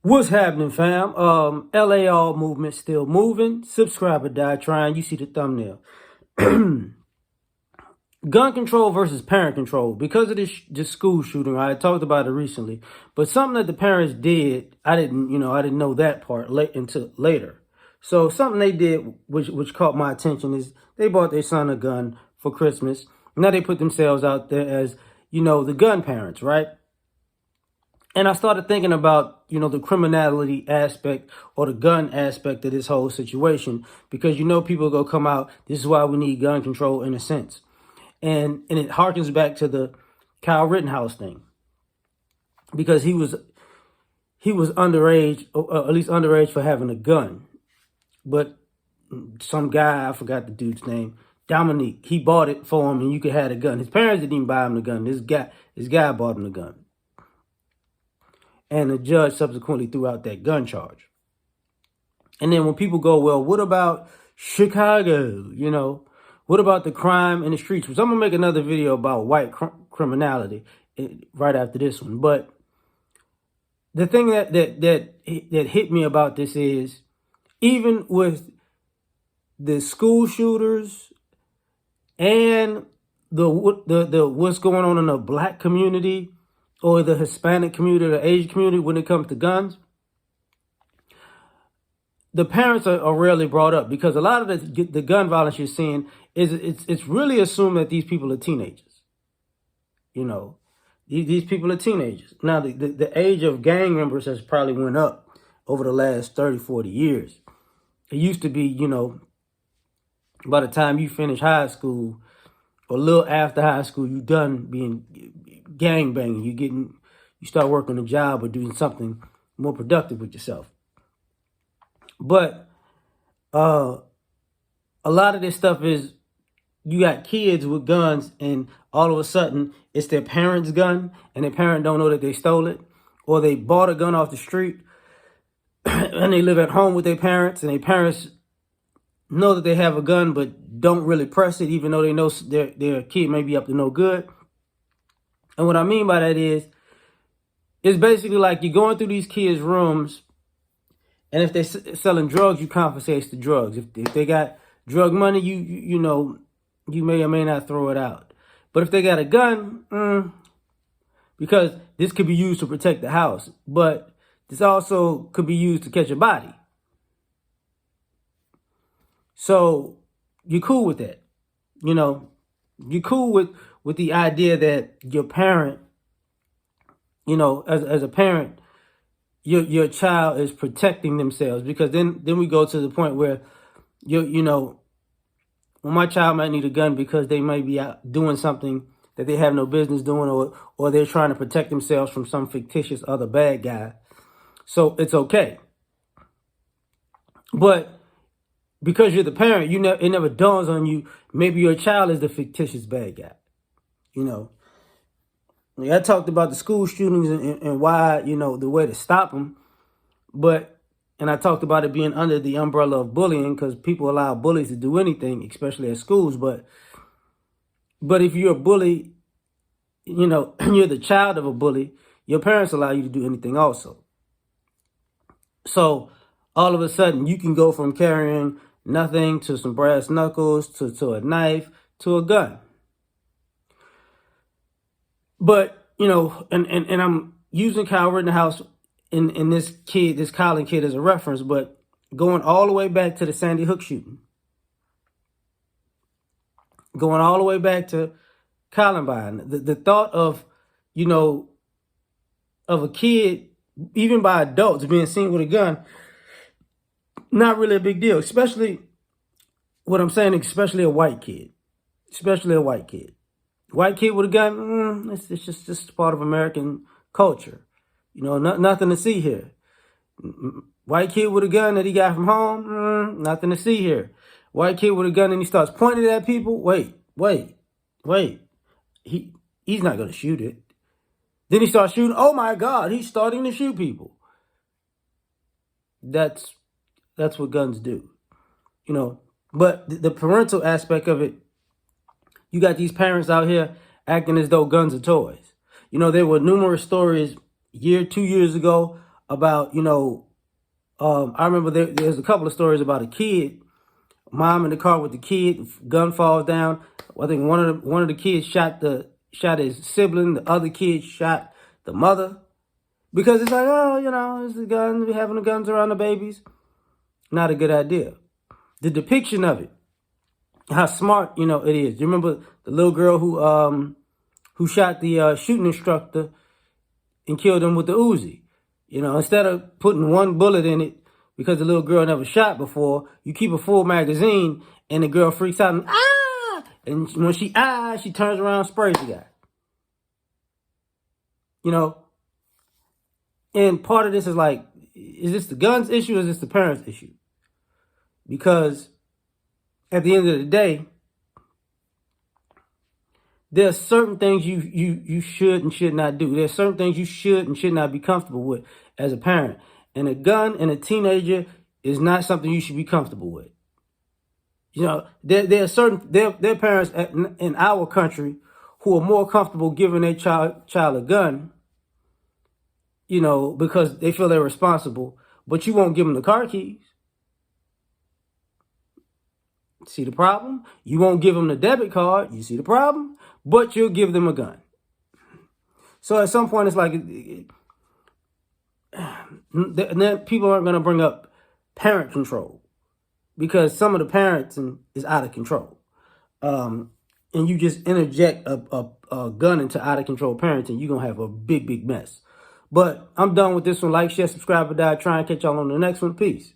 What's happening, fam? L.A.R movement still moving. Subscriber die trying. You see the thumbnail. Gun control versus parent control. Because of this school shooting, I talked about it recently. But something that the parents did, I didn't know that part until later. So something they did, which caught my attention, is they bought their son a gun for Christmas. Now they put themselves out there as, the gun parents, right? And I started thinking about, the criminality aspect or the gun aspect of this whole situation, because, people go come out. This is why we need gun control in a sense. And it harkens back to the Kyle Rittenhouse thing, because he was underage, or at least underage for having a gun. But some guy, I forgot the dude's name, Dominique, he bought it for him and you could have a gun. His parents didn't even buy him the gun. This guy bought him the gun. And the judge subsequently threw out that gun charge. And then when people go, well, what about Chicago? What about the crime in the streets? Which I'm going to make another video about white criminality right after this one. But the thing that hit me about this is, even with the school shooters and the what's going on in the black community, or the Hispanic community, the Asian community, when it comes to guns, the parents are rarely brought up, because a lot of the gun violence you're seeing it's really assumed that these people are teenagers. These people are teenagers. Now, the age of gang members has probably went up over the last 30, 40 years. It used to be, by the time you finish high school, or a little after high school, you done being gang banging. You start working a job or doing something more productive with yourself. But a lot of this stuff is, you got kids with guns and all of a sudden it's their parents' gun and their parent don't know that they stole it, or they bought a gun off the street and they live at home with their parents, and their parents know that they have a gun but don't really press it, even though they know their kid may be up to no good. And what I mean by that is, it's basically like you're going through these kids' rooms, and if they're selling drugs, you confiscate the drugs. If they got drug money, you may or may not throw it out. But if they got a gun, because this could be used to protect the house, but this also could be used to catch a body. So you're cool with that. You're cool with the idea that your parent, as a parent, your child is protecting themselves, because then we go to the point where when my child might need a gun because they might be out doing something that they have no business doing, or they're trying to protect themselves from some fictitious other bad guy. So it's okay. But because you're the parent, it never dawns on you, maybe your child is the fictitious bad guy. I talked about the school shootings and why, the way to stop them. And I talked about it being under the umbrella of bullying, because people allow bullies to do anything, especially at schools. But if you're a bully, you're the child of a bully, your parents allow you to do anything also. So all of a sudden, you can go from carrying nothing to some brass knuckles to a knife to a gun. But, and I'm using Kyle Rittenhouse in this Colin kid as a reference, but going all the way back to the Sandy Hook shooting, going all the way back to Columbine, the thought of, of a kid, even by adults, being seen with a gun, not really a big deal. Especially, what I'm saying, especially a white kid. Especially a white kid. White kid with a gun, it's just part of American culture. Nothing to see here. White kid with a gun that he got from home, nothing to see here. White kid with a gun and he starts pointing it at people. Wait. He's not going to shoot it. Then he starts shooting. Oh my God, he's starting to shoot people. That's what guns do. But the parental aspect of it, you got these parents out here acting as though guns are toys. There were numerous stories 2 years ago about, I remember there's a couple of stories about a kid, mom in the car with the kid, gun falls down. I think one of the kids shot his sibling, the other kid shot the mother. Because it's like, oh, it's the guns, we having the guns around the babies. Not a good idea. The depiction of it, how smart, it is. You remember the little girl who shot the shooting instructor and killed him with the Uzi? Instead of putting one bullet in it because the little girl never shot before, you keep a full magazine and the girl freaks out and and when she turns around and sprays the guy. And part of this is like, is this the guns issue or is this the parents issue? Because at the end of the day, there are certain things you should and should not do. There are certain things you should and should not be comfortable with as a parent. And a gun and a teenager is not something you should be comfortable with. There are certain there are parents in our country who are more comfortable giving their child a gun, because they feel they're responsible, but you won't give them the car keys. See the problem? You won't give them the debit card. You see the problem? But you'll give them a gun. So at some point, it's like, then people aren't going to bring up parent control because some of the parents is out of control. And you just interject a gun into out of control parenting, you're going to have a big, big mess. But I'm done with this one. Like, share, subscribe, or die. Try and catch y'all on the next one. Peace.